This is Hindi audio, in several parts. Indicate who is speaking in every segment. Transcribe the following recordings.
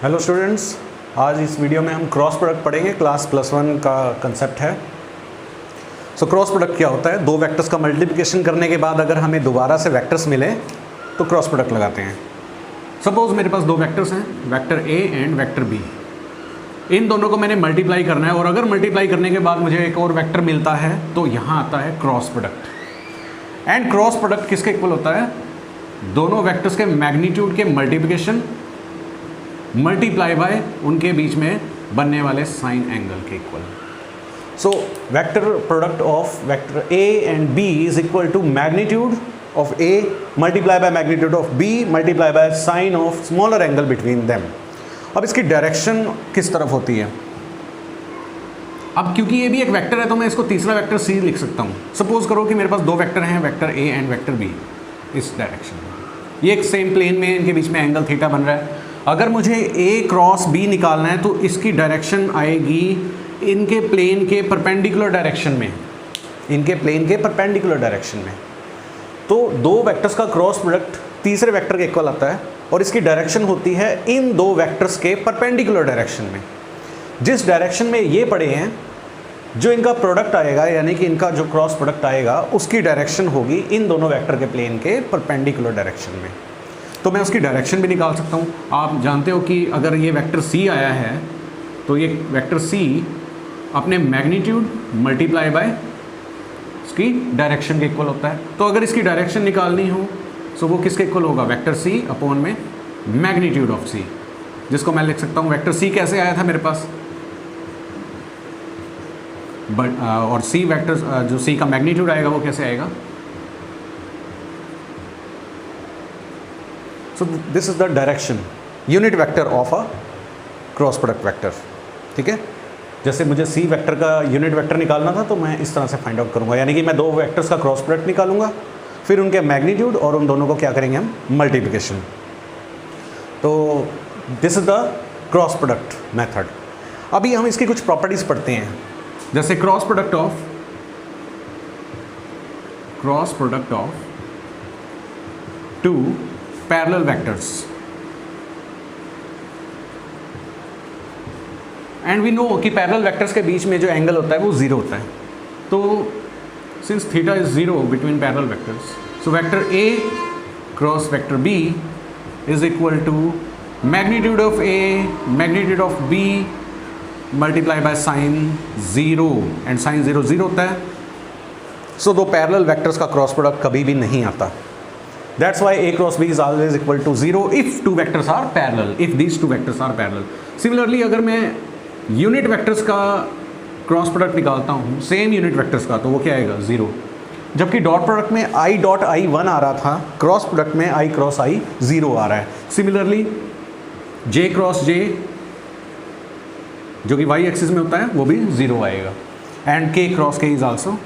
Speaker 1: हेलो स्टूडेंट्स, आज इस वीडियो में हम क्रॉस प्रोडक्ट पढ़ेंगे। क्लास +1 का कंसेप्ट है। सो क्रॉस प्रोडक्ट क्या होता है? दो वेक्टर्स का मल्टीप्लिकेशन करने के बाद अगर हमें दोबारा से वेक्टर्स मिले तो क्रॉस प्रोडक्ट लगाते हैं। सपोज मेरे पास दो वेक्टर्स हैं, vector A and vector B. इन दोनों को मैंने मल्टीप्लाई करना है और अगर मल्टीप्लाई करने के बाद मुझे एक और वेक्टर मिलता है तो यहाँ आता है cross product. And cross product किसके इक्वल होता है? दोनों वेक्टर्स के मैग्नीट्यूड के मल्टीप्लिकेशन मल्टीप्लाई बाय उनके बीच में बनने वाले साइन एंगल के equal. So vector product of vector A and B is equal to magnitude of A multiply by magnitude of B multiply by sine of smaller angle between them. अब इसकी डायरेक्शन किस तरफ होती है? अब क्योंकि ये भी एक वेक्टर है तो मैं इसको तीसरा वेक्टर सी लिख सकता हूँ। सपोज करो कि मेरे पास दो वेक्टर हैं, vector A and vector B, इस डायरेक्शन में। ये एक सेम प्लेन में, इनके बीच में एंगल थीटा बन रहा है। अगर मुझे ए क्रॉस बी निकालना है तो इसकी डायरेक्शन आएगी इनके प्लेन के परपेंडिकुलर डायरेक्शन में, इनके प्लेन के परपेंडिकुलर डायरेक्शन में। तो दो वेक्टर्स का क्रॉस प्रोडक्ट तीसरे वेक्टर के इक्वल आता है और इसकी डायरेक्शन होती है इन दो वेक्टर्स के परपेंडिकुलर डायरेक्शन में। जिस डायरेक्शन में ये पड़े हैं, जो इनका प्रोडक्ट आएगा यानी कि इनका जो क्रॉस प्रोडक्ट आएगा उसकी डायरेक्शन होगी इन दोनों वेक्टर के प्लेन के परपेंडिकुलर डायरेक्शन में। तो मैं उसकी डायरेक्शन भी निकाल सकता हूँ। आप जानते हो कि अगर ये वेक्टर सी आया है तो ये वेक्टर सी अपने मैग्नीट्यूड मल्टीप्लाई बाय इसकी डायरेक्शन के इक्वल होता है। तो अगर इसकी डायरेक्शन निकालनी हो तो वो किसके इक्वल होगा? वेक्टर सी अपॉन में मैग्नीट्यूड ऑफ सी, जिसको मैं लिख सकता हूँ वेक्टर सी कैसे आया था मेरे पास, बट और सी वेक्टर जो सी का मैग्नीट्यूड आएगा वो कैसे आएगा? सो this is the direction unit vector of a cross product vector. ठीक है, जैसे मुझे सी वेक्टर का यूनिट वेक्टर निकालना था तो मैं इस तरह से फाइंड आउट करूंगा, यानी कि मैं दो वेक्टर्स का क्रॉस प्रोडक्ट निकालूंगा, फिर उनके मैग्नीट्यूड और उन दोनों को क्या करेंगे हम? मल्टीप्लिकेशन। तो this is the cross product method. अभी हम इसकी कुछ प्रॉपर्टीज पढ़ते हैं, जैसे cross product of two parallel vectors and we know कि पैरेलल वेक्टर्स के बीच में जो एंगल होता है वो जीरो होता है। तो since theta is zero between parallel vectors, so vector A cross vector B is equal to magnitude of A magnitude of B multiply by sine zero, and sine zero zero होता है। सो दो पैरेलल वेक्टर्स का क्रॉस प्रोडक्ट कभी भी नहीं आता। That's why A cross B is always equal to 0 if two vectors are parallel, if these two vectors are parallel. Similarly, अगर मैं यूनिट वेक्टर्स का क्रॉस प्रोडक्ट निकालता हूँ, सेम यूनिट वेक्टर्स का, तो वो क्या आएगा? 0। जबकि डॉट प्रोडक्ट में I डॉट I 1 आ रहा था, क्रॉस प्रोडक्ट में I क्रॉस I 0 आ रहा है। सिमिलरली J क्रॉस J जो कि y एक्सिस में होता है वो भी 0 आएगा, and K cross K is also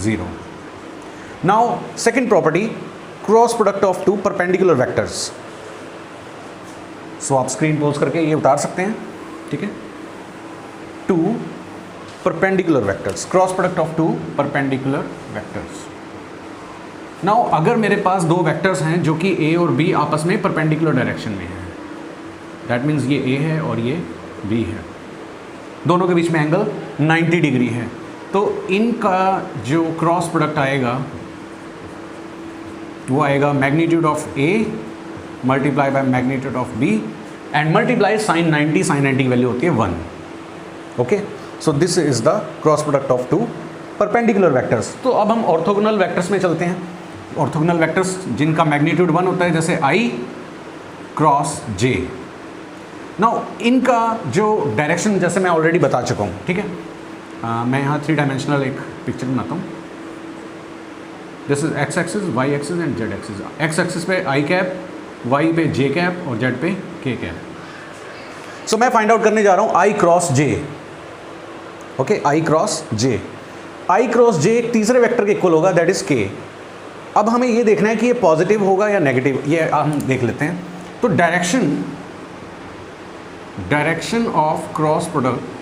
Speaker 1: 0। Now second property, cross product of two perpendicular vectors. So आप स्क्रीन पोज करके ये उतार सकते हैं, ठीक है? Two perpendicular vectors, cross product of two perpendicular vectors. Now अगर मेरे पास दो वेक्टर्स हैं जो कि A और B आपस में परपेंडिकुलर डायरेक्शन में हैं, दैट मीन्स ये A है और ये B है, दोनों के बीच में एंगल 90 डिग्री है। तो इनका जो क्रॉस प्रोडक्ट आएगा वो आएगा magnitude of A multiply by magnitude of B and multiply sine 90, sine 90 की वैल्यू होती है 1। Okay, so this is the cross product of two perpendicular vectors. तो अब हम ऑर्थोगोनल वेक्टर्स में चलते हैं। ऑर्थोगोनल वेक्टर्स जिनका मैग्नीट्यूड 1 होता है, जैसे आई क्रॉस जे। नाउ इनका जो डायरेक्शन जैसे मैं ऑलरेडी बता चुका हूँ, ठीक है? मैं यहाँ 3 डायमेंशनल एक पिक्चर बनाता हूँ। This is X axis, Y axis and Z axis. X axis पे आई कैप, वाई पे जे कैप और जेड पे के कैप। सो मैं फाइंड आउट करने जा रहा हूँ आई क्रॉस जे। ओके, आई क्रॉस जे। आई क्रॉस जे एक तीसरे वेक्टर के इक्वल होगा, दैट इज के। अब हमें ये देखना है कि ये पॉजिटिव होगा या नेगेटिव, ये हम देख लेते हैं। तो direction of cross product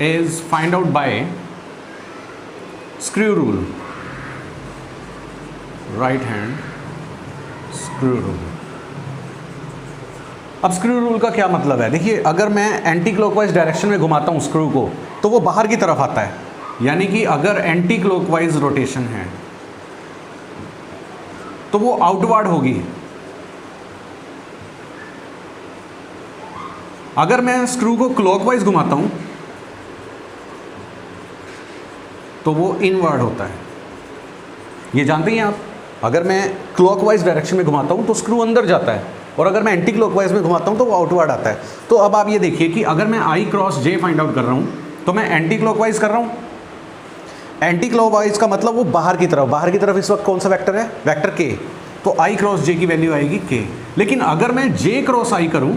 Speaker 1: is find out by screw rule. Right hand screw rule. अब स्क्रू रूल का क्या मतलब है? देखिए, अगर मैं एंटी क्लॉकवाइज डायरेक्शन में घुमाता हूँ स्क्रू को तो वो बाहर की तरफ आता है, यानी कि अगर एंटी क्लॉकवाइज रोटेशन है तो वो आउटवर्ड होगी। अगर मैं स्क्रू को क्लॉकवाइज घुमाता हूं तो वो इनवर्ड होता है। ये जानते हैं आप, अगर मैं क्लॉकवाइज डायरेक्शन में घुमाता हूं तो स्क्रू अंदर जाता है, और अगर मैं एंटी क्लॉकवाइज में घुमाता हूं तो वो आउटवर्ड आता है। तो अब आप ये देखिए कि अगर मैं आई क्रॉस जे फाइंड आउट कर रहा हूं तो मैं एंटी क्लॉकवाइज कर रहा हूं। एंटी क्लॉकवाइज का मतलब वो बाहर की तरफ इस वक्त कौन सा वेक्टर है? वेक्टर के। तो आई क्रॉस जे की वैल्यू आएगी के। लेकिन अगर मैं जे क्रॉस आई करूं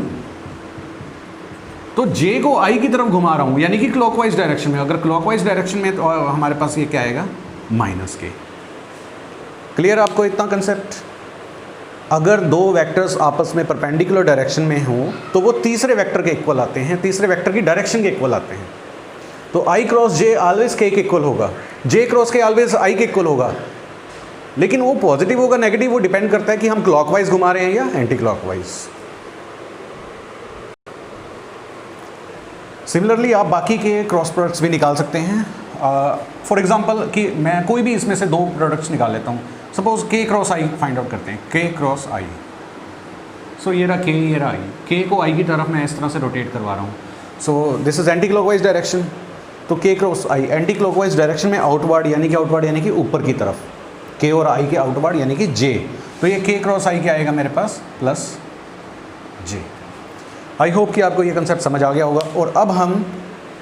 Speaker 1: तो जे को आई की तरफ घुमा रहा हूं, यानी कि क्लॉकवाइज डायरेक्शन में। अगर क्लॉकवाइज डायरेक्शन में तो हमारे पास ये क्या आएगा? माइनस के। क्लियर आपको इतना कंसेप्ट? अगर दो वेक्टर्स आपस में परपेंडिकुलर डायरेक्शन में हो तो वो तीसरे वेक्टर के इक्वल आते हैं, तीसरे वेक्टर की डायरेक्शन के इक्वल आते हैं। तो आई क्रॉस जे ऑलवेज के इक्वल होगा, जे क्रॉस के ऑलवेज आई के इक्वल होगा। लेकिन वो पॉजिटिव होगा नेगेटिव, वो डिपेंड करता है कि हम क्लॉकवाइज घुमा रहे हैं या एंटी क्लॉकवाइज। सिमिलरली आप बाकी के क्रॉस प्रोडक्ट्स भी निकाल सकते हैं। फॉर एग्जांपल कि मैं कोई भी इसमें से दो प्रोडक्ट्स निकाल लेता हूँ। सपोज के क्रॉस आई फाइंड आउट करते हैं, के क्रॉस आई। सो ये रहा के, ये रहा आई। के को आई की तरफ मैं इस तरह से रोटेट करवा रहा हूँ। सो this is anti clockwise direction. तो के क्रॉस आई एंटी क्लॉकवाइज डायरेक्शन में आउटवर्ड, यानी कि ऊपर की तरफ। के और आई के आउटवर्ड यानी कि जे। तो ये के क्रॉस आई क्या आएगा मेरे पास? Plus J. आई होप कि आपको ये कंसेप्ट समझ आ गया होगा। और अब हम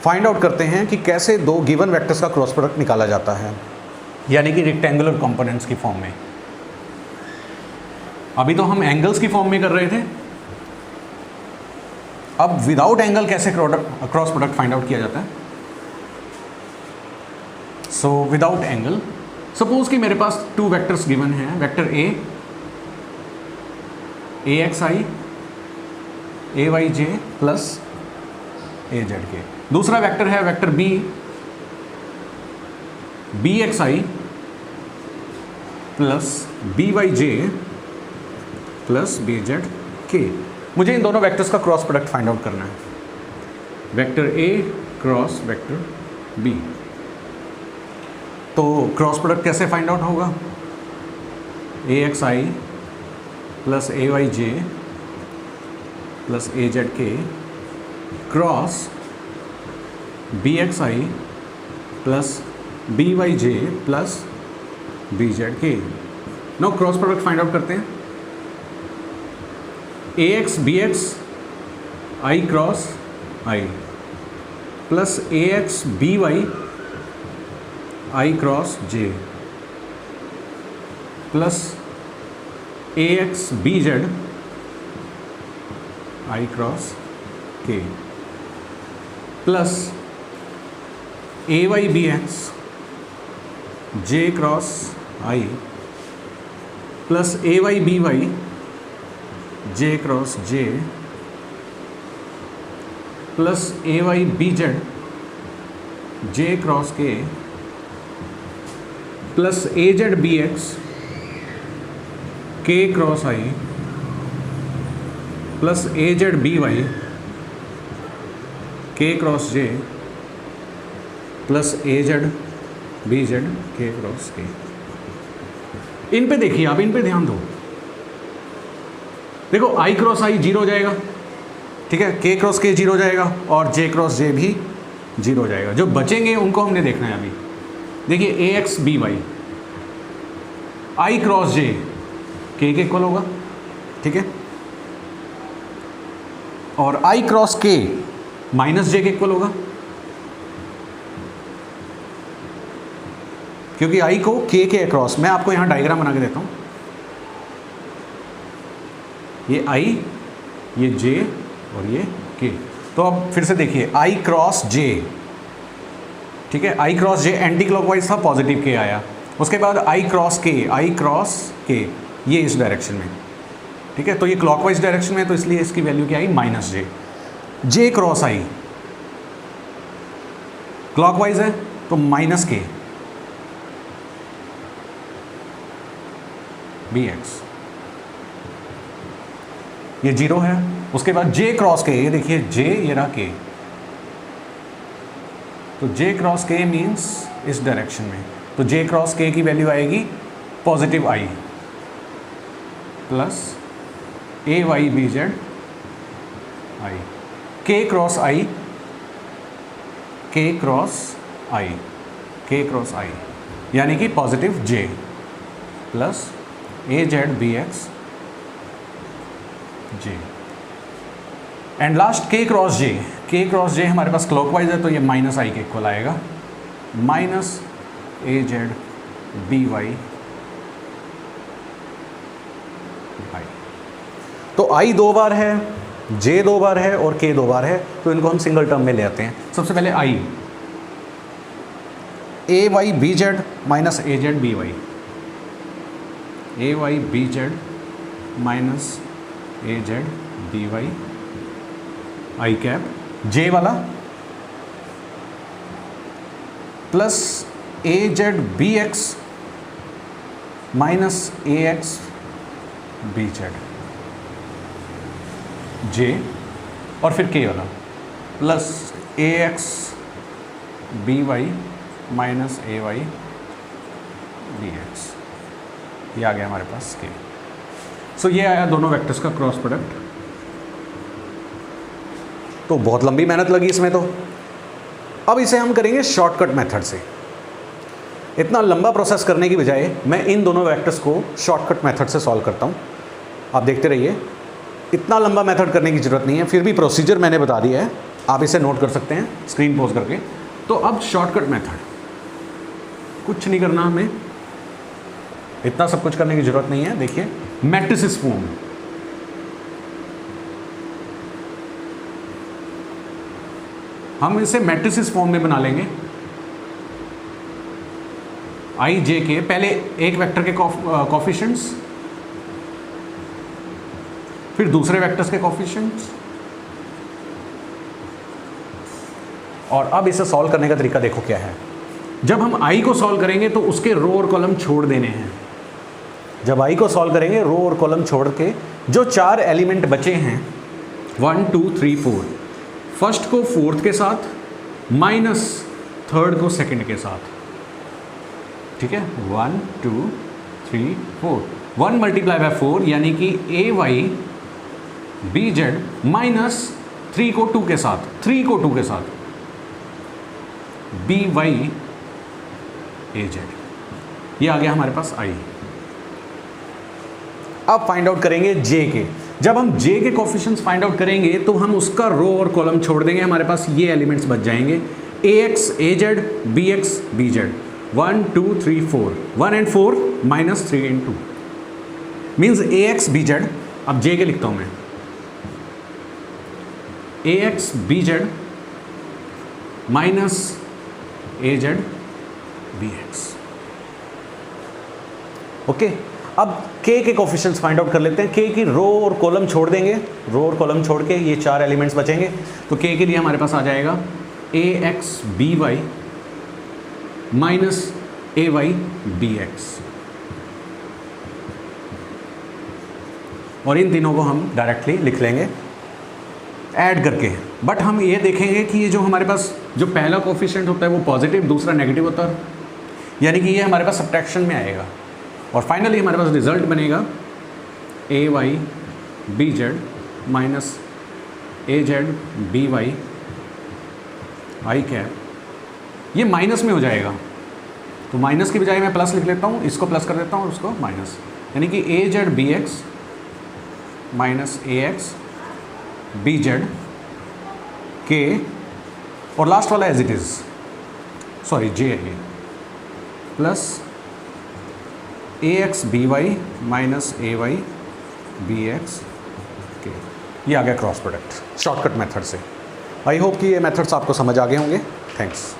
Speaker 1: फाइंड आउट करते हैं कि कैसे दो गिवन वेक्टर्स का क्रॉस प्रोडक्ट निकाला जाता है, यानी कि रेक्टेंगुलर कंपोनेंट्स की फॉर्म में। अभी तो हम एंगल्स की फॉर्म में कर रहे थे, अब विदाउट एंगल कैसे क्रॉस प्रोडक्ट फाइंड आउट किया जाता है? सो विदाउट एंगल, सपोज कि मेरे पास टू वेक्टर्स गिवन हैं, vector A X I, A Y J plus A Z K. दूसरा वेक्टर है vector B X I plus B Y J plus B Z K. मुझे इन दोनों वेक्टर्स का क्रॉस प्रोडक्ट फाइंड आउट करना है, vector A cross vector B. तो क्रॉस प्रोडक्ट कैसे फाइंड आउट होगा? A X I plus A Y J plus A Z K cross B X I plus B Y J plus B Z K. Now cross product find out करते हैं। A X B X I cross I plus A X B Y I cross J plus A X B Z I cross K plus A Y B X J cross I plus A Y B Y J cross J plus A Y B Z J cross K plus A Z B x के cross I plus A Z B Y के cross J plus A Z B Z K cross के। इन पे देखिए आप, इन पे ध्यान दो। देखो आई क्रॉस आई जीरो हो जाएगा, ठीक है, के क्रॉस के जीरो हो जाएगा और जे क्रॉस जे भी जीरो हो जाएगा। जो बचेंगे उनको हमने देखना है अभी। देखिए ए X B Y I cross J के इक्वल होगा, ठीक है, और आई क्रॉस के माइनस जे के इक्वल होगा, क्योंकि आई को के अक्रॉस, मैं आपको यहां डायग्राम बना के देता हूं। ये आई, ये जे और ये के। तो अब फिर से देखिए आई क्रॉस जे, ठीक है, आई क्रॉस जे एंटी क्लॉकवाइज था, पॉजिटिव के आया। उसके बाद आई क्रॉस के ये इस डायरेक्शन में, ठीक है, तो ये क्लॉकवाइज डायरेक्शन में, तो इसलिए इसकी वैल्यू क्या आई? माइनस जे। जे क्रॉस आई क्लॉकवाइज है तो माइनस के, बी एक्स, ये 0 है। उसके बाद जे क्रॉस के, ये देखिए जे, ये रहा के, तो जे क्रॉस के मीन्स इस डायरेक्शन में, तो जे क्रॉस के की वैल्यू आएगी positive I plus A Y B Z I, K cross I, K cross I, K cross I, यानी कि positive J plus A Z B X J, and last K cross J. K cross जे हमारे पास क्लॉकवाइज है तो ये माइनस आई के इक्वल आएगा, minus A Z B Y आई। तो आई 2 बार है, जे 2 बार है और के 2 बार है, तो इनको हम सिंगल टर्म में ले आते हैं। सबसे पहले आई, A Y B Z minus A Z B Y, A Y B Z minus A Z B Y I cap, जे वाला plus A Z B x minus A X B Z J, और फिर के वाला plus A X B Y minus A Y B x, ये आ गया हमारे पास के। सो ये आया दोनों वेक्टर्स का क्रॉस प्रोडक्ट। तो बहुत लंबी मेहनत लगी इसमें। तो अब इसे हम करेंगे शॉर्टकट मेथड से। इतना लंबा प्रोसेस करने की बजाय मैं इन दोनों वेक्टर्स को शॉर्टकट मेथड से सॉल्व करता हूँ। आप देखते रहिए, इतना लंबा मेथड करने की ज़रूरत नहीं है, फिर भी प्रोसीजर मैंने बता दिया है, आप इसे नोट कर सकते हैं स्क्रीन पॉज करके। तो अब शॉर्टकट मेथड, कुछ नहीं करना हमें, इतना सब कुछ करने की ज़रूरत नहीं है। देखिए मैट्रिसेस फॉर्म, हम इसे मैट्रिसेस फॉर्म में बना लेंगे। आई जे के, पहले एक वेक्टर के कोफिशिएंट्स, फिर दूसरे वेक्टर्स के कोफिशिएंट्स, और अब इसे सॉल्व करने का तरीका देखो क्या है। जब हम आई को सॉल्व करेंगे तो उसके रो और कॉलम छोड़ देने हैं। जब आई को सॉल्व करेंगे रो और कॉलम छोड़ के जो 4 एलिमेंट बचे हैं 1 2 3 4, फर्स्ट को फोर्थ के साथ माइनस थर्ड को सेकंड के साथ, ठीक है। 1 2 3 4, 1 मल्टीप्लाई बाय 4 यानी कि ए वाई बी जेड माइनस 3 को 2 के साथ, 3 को 2 के साथ बी वाई ए जेड, ये आ गया हमारे पास आई। अब फाइंड आउट करेंगे जे के। जब हम जे के कोफिशिएंट्स फाइंड आउट करेंगे तो हम उसका रो और कॉलम छोड़ देंगे, हमारे पास ये एलिमेंट्स बच जाएंगे, A X A Z B X B Z, 1 2 3 4, 1 and 4 minus 3 and 2 means A X B Z. अब जे के लिखता हूं मैं, A X B Z minus A Z B X. Okay, अब के कोफिशिएंट्स फाइंड आउट कर लेते हैं। के की रो और कॉलम छोड़ देंगे, रो और कॉलम छोड़ के ये 4 एलिमेंट्स बचेंगे। तो के लिए हमारे पास आ जाएगा ए एक्स बी वाई माइनस ए वाई बी एक्स, और इन तीनों को हम डायरेक्टली लिख लेंगे ऐड करके। बट हम ये देखेंगे कि ये जो हमारे पास जो पहला कोफिशिएंट होता है वो पॉजिटिव, दूसरा नेगेटिव होता है, यानी कि ये हमारे पास सब्ट्रैक्शन में आएगा, और फाइनली हमारे पास रिजल्ट बनेगा ए Y B Z minus A Z B Y I cap. ये माइनस में हो जाएगा, तो माइनस की बजाय मैं प्लस लिख लेता हूँ, इसको प्लस कर देता हूँ और उसको माइनस, यानी कि ए जेड बी एक्स माइनस ए एक्स बी जेड के, और लास्ट वाला एज इट इज़, सॉरी जे है ये, plus A X B Y minus A Y B x के। ये आ गया क्रॉस प्रोडक्ट शॉर्टकट मेथड से। आई होप कि ये मेथड्स आपको समझ आ गए होंगे। थैंक्स।